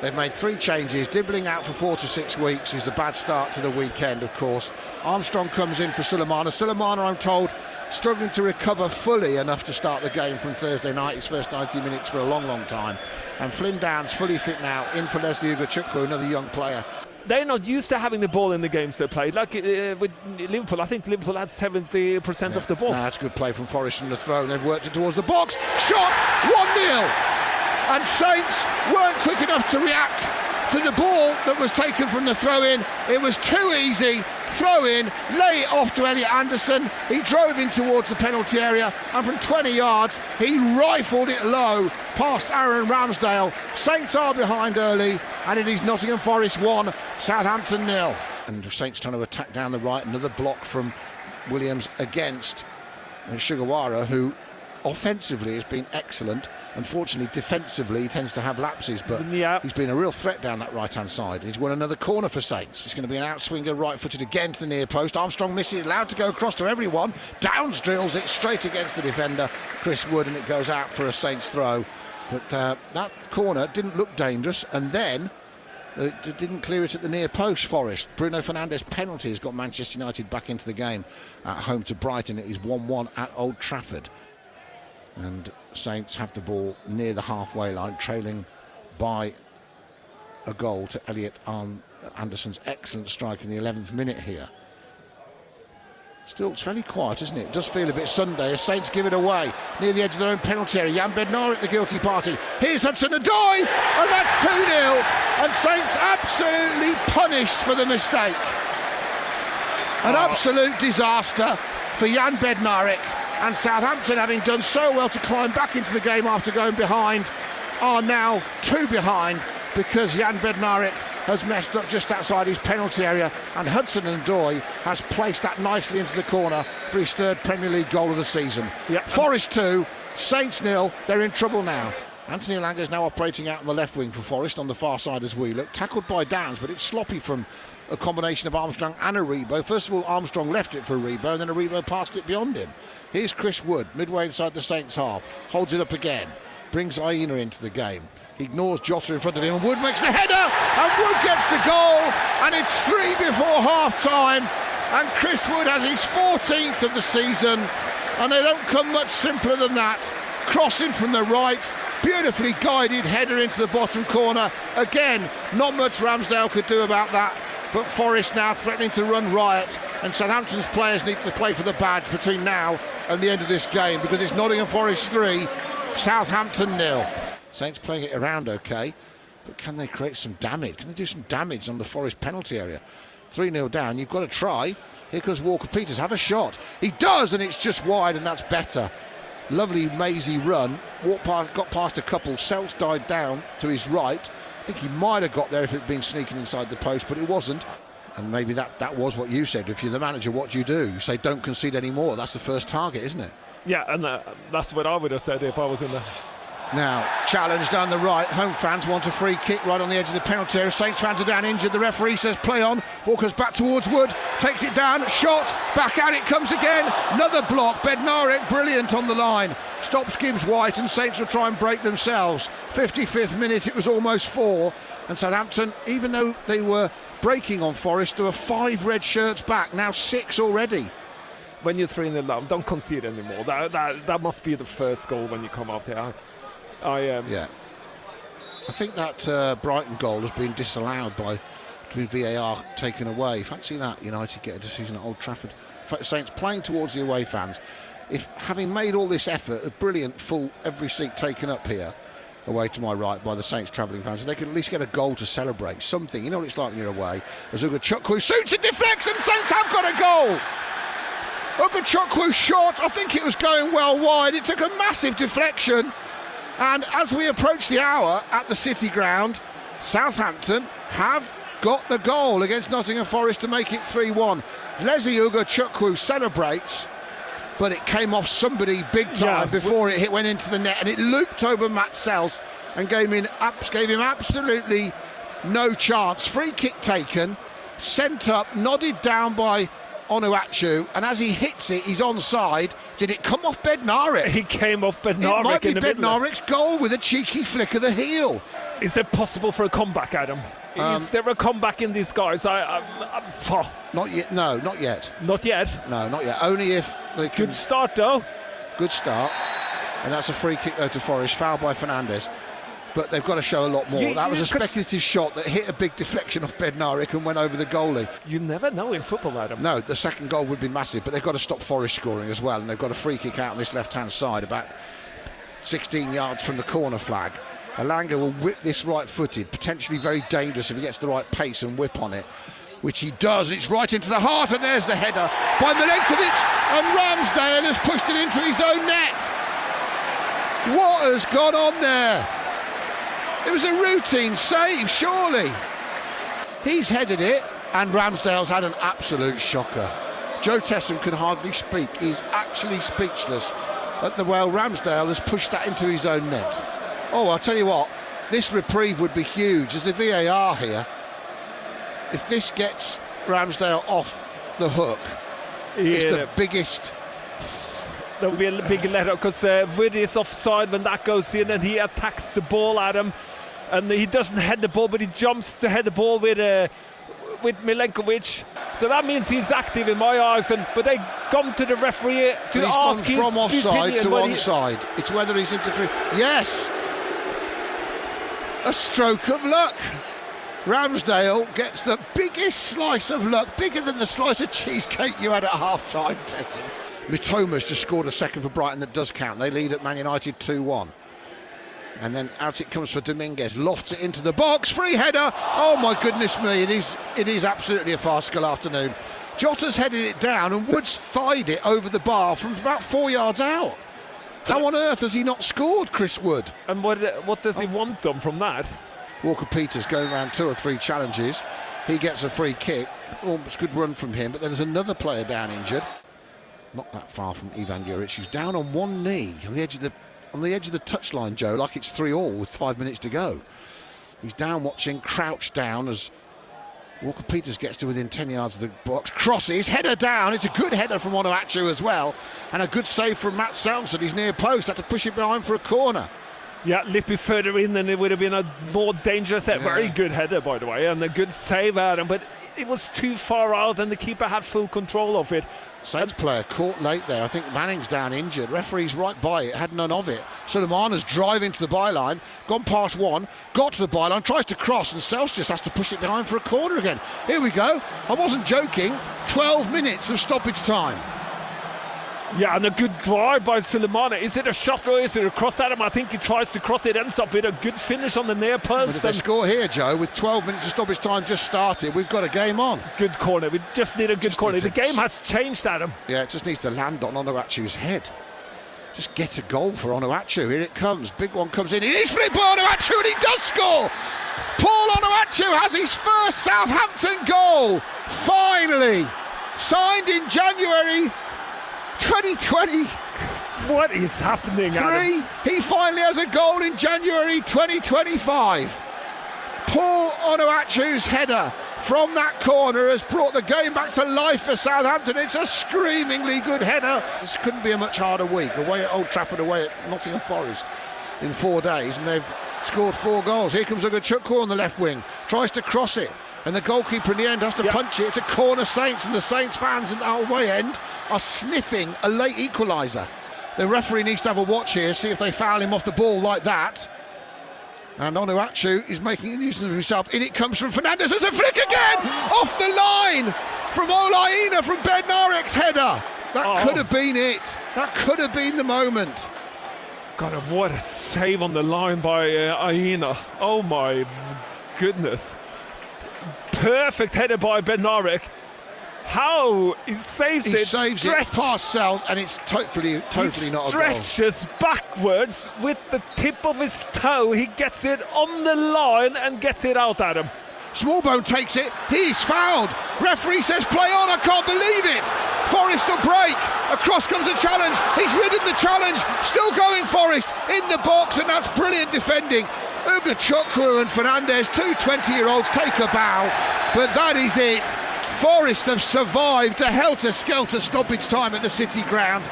They've made 3 changes. Dibbling out for 4 to 6 weeks is a bad start to the weekend, of course. Armstrong comes in for Sulemana. Sulemana, I'm told, struggling to recover fully enough to start the game from Thursday night, his first 90 minutes for a long, long time. And Flynn Downs, fully fit now, in for Leslie Ugochukwu, another young player. They're not used to having the ball in the games they played. Like with Liverpool, I think Liverpool had 70% of the ball. That's good play from Forest from the throw, and they've worked it towards the box. Shot! 1-0! And Saints weren't quick enough to react to the ball that was taken from the throw-in. It was too easy. Throw-in, lay it off to Elliot Anderson. He drove in towards the penalty area, and from 20 yards, he rifled it low past Aaron Ramsdale. Saints are behind early, and it is Nottingham Forest 1, Southampton 0. And Saints trying to attack down the right. Another block from Williams against Sugawara, who offensively has been excellent. Unfortunately, defensively, he tends to have lapses, but he's been a real threat down that right-hand side. He's won another corner for Saints. It's going to be an outswinger, right-footed again to the near post. Armstrong misses, allowed to go across to everyone. Downs drills it straight against the defender, Chris Wood, and it goes out for a Saints throw. But that corner didn't look dangerous, and then it didn't clear it at the near post, Forest. Bruno Fernandes' penalty has got Manchester United back into the game at home to Brighton. It is 1-1 at Old Trafford. And Saints have the ball near the halfway line, trailing by a goal to Elliot Anderson's excellent strike in the 11th minute here. Still, it's fairly quiet, isn't it? It does feel a bit Sunday as Saints give it away near the edge of their own penalty area. Jan Bednarek, the guilty party. Here's Hudson-Odoi, and that's 2-0. And Saints absolutely punished for the mistake. An absolute disaster for Jan Bednarek. And Southampton, having done so well to climb back into the game after going behind, are now 2 behind because Jan Bednarek has messed up just outside his penalty area, and Hudson-Odoi has placed that nicely into the corner for his 3rd Premier League goal of the season. Yep. Forest 2, Saints 0, they're in trouble now. Anthony Elanga is now operating out on the left wing for Forest on the far side as we look. Tackled by Downs, but it's sloppy from a combination of Armstrong and Aribo. First of all, Armstrong left it for Aribo, and then Aribo passed it beyond him. Here's Chris Wood, midway inside the Saints half, holds it up again, brings Aina into the game. He ignores Jota in front of him, and Wood makes the header, and Wood gets the goal, and it's 3 before half-time, and Chris Wood has his 14th of the season, and they don't come much simpler than that. Crossing from the right, beautifully guided header into the bottom corner. Again, not much Ramsdale could do about that, but Forest now threatening to run riot, and Southampton's players need to play for the badge between now and the end of this game, because it's Nottingham Forest 3, Southampton 0. Saints playing it around okay, but can they create some damage? Can they do some damage on the Forest penalty area? 3-0 down, you've got to try. Here comes Walker-Peters, have a shot. He does, and it's just wide, and that's better. Lovely mazy run, got past a couple. Seltz died down to his right. I think he might have got there if it had been sneaking inside the post, but it wasn't. And maybe that was what you said. If you're the manager, what do? You say don't concede any more. That's the first target, isn't it? Yeah, and that's what I would have said if I was in the... Now, challenge down the right. Home fans want a free kick right on the edge of the penalty area. Saints fans are down injured. The referee says play on. Walker's back towards Wood. Takes it down. Shot. Back out it comes again. Another block. Bednarek brilliant on the line. Stops Gibbs White, and Saints will try and break themselves. 55th minute. It was almost 4. And Southampton, even though they were breaking on Forest, there were 5 red shirts back. Now 6 already. When you're 3-0 down, don't concede anymore. That must be the first goal when you come up there. Yeah, I think that Brighton goal has been disallowed by VAR taken away. Fancy that, United get a decision at Old Trafford. Saints playing towards the away fans. If having made all this effort, a brilliant full every seat taken up here, away to my right by the Saints travelling fans, they could at least get a goal to celebrate. Something, you know what it's like when you're away. As Ugochukwu shoots and deflects, and Saints have got a goal. Ugochukwu shot, I think it was going well wide. It took a massive deflection. And as we approach the hour at the City Ground, Southampton have got the goal against Nottingham Forest to make it 3-1. Leslie Ugochukwu celebrates, but it came off somebody big time before it went into the net, and it looped over Matt Sells and gave him absolutely no chance. Free kick taken, sent up, nodded down by Onuachu, and as he hits it, he's onside. Did it come off Bednarek? He came off Bednarek. It might be in the Bednarek's goal with a cheeky flick of the heel. Is there possible for a comeback, Adam? Is there a comeback in these guys? Not yet. No, not yet. Not yet? No, not yet. Only if they can. Good start, though. Good start. And that's a free kick, though, to Forest. Foul by Fernandes. But they've got to show a lot more. That was a speculative shot that hit a big deflection off Bednarek and went over the goalie. You never know in football, Adam. No, the second goal would be massive, but they've got to stop Forest scoring as well. And they've got a free kick out on this left-hand side, about 16 yards from the corner flag. Elanga will whip this right-footed, potentially very dangerous if he gets the right pace and whip on it, which he does. It's right into the heart, and there's the header by Milenkovic, and Ramsdale has pushed it into his own net. What has gone on there? It was a routine save, surely. He's headed it, and Ramsdale's had an absolute shocker. Joe Tessem can hardly speak. He's actually speechless at the way Ramsdale has pushed that into his own net. Oh, I'll tell you what, this reprieve would be huge. There's a VAR here. If this gets Ramsdale off the hook, it's the biggest. There'll be a big let up because Woody is offside when that goes in, and he attacks the ball at him, and he doesn't head the ball, but he jumps to head the ball with Milenkovic. So that means he's active in my eyes, but they come to the referee to ask his from offside opinion to onside. It's whether he's interfering. Yes, a stroke of luck. Ramsdale gets the biggest slice of luck, bigger than the slice of cheesecake you had at half-time, Tessem. Mitoma's just scored a second for Brighton that does count. They lead at Man United 2-1. And then out it comes for Dominguez, lofts it into the box, free header. Oh my goodness me, it is absolutely a farcical afternoon. Jota's headed it down, and Woods thighed it over the bar from about 4 yards out. How on earth has he not scored, Chris Wood? And what does he want them from that? Walker-Peters going around 2 or 3 challenges. He gets a free kick. Almost good run from him, but then there's another player down injured. Not that far from Ivan Juric. He's down on one knee on the edge of the touchline, Joe, like it's 3-3 with 5 minutes to go. He's down watching, crouched down as Walker-Peters gets to within 10 yards of the box, crosses, header down. It's a good header from Onuachu as well, and a good save from Matt Selms at his near post. Had to push it behind for a corner. Yeah, Lippi further in, then it would have been a more dangerous header. Very good header, by the way, and a good save at him, but it was too far out, and the keeper had full control of it. Saints player caught late there. I think Manning's down injured. Referee's right by it, had none of it. Sulemana's driving to the byline, gone past one, got to the byline, tries to cross, and Sells just has to push it behind for a corner again. Here we go. I wasn't joking. 12 minutes of stoppage time. Yeah, and a good drive by Sulemana. Is it a shot or is it a cross at him? I think he tries to cross it, ends up with a good finish on the near post. But if they score here, Joe, with 12 minutes of stoppage time just started, we've got a game on. Good corner. We just need a good corner. The game has changed, Adam. Yeah, it just needs to land on Onuachu's head. Just get a goal for Onuachu. Here it comes. Big one comes in. It is split by Onuachu, and he does score. Paul Onuachu has his first Southampton goal. Finally. Signed in January 2020. What is happening, Adam? He finally has a goal in January 2025. Paul Onuachu's header from that corner has brought the game back to life for Southampton. It's a screamingly good header. This couldn't be a much harder week. Away at Old Trafford, away at Nottingham Forest in 4 days, and they've scored 4 goals. Here comes Ugachukwu on the left wing, tries to cross it, and the goalkeeper in the end has to punch it. It's a corner, Saints, and the Saints fans in the away end are sniffing a late equaliser. The referee needs to have a watch here, see if they foul him off the ball like that. And Onuachu is making a nuisance of himself. In it comes from Fernandes. There's a flick again! Off the line from Olaina from Bednarek's header. That could have been it. That could have been the moment. God, what a save on the line by Aina. Oh my goodness. Perfect header by Bednarek. How he saves it. He saves it past Sal, and it's totally not a goal. Stretches backwards with the tip of his toe. He gets it on the line and gets it out at him. Smallbone takes it. He's fouled. Referee says play on. I can't believe it. Forest will break. Across comes the challenge. He's ridden the challenge. Still going Forest in the box, and that's brilliant defending. Ugachukwu and Fernandes, 2 20-year-olds, take a bow. But that is it. Forest have survived a helter-skelter stoppage time at the City ground.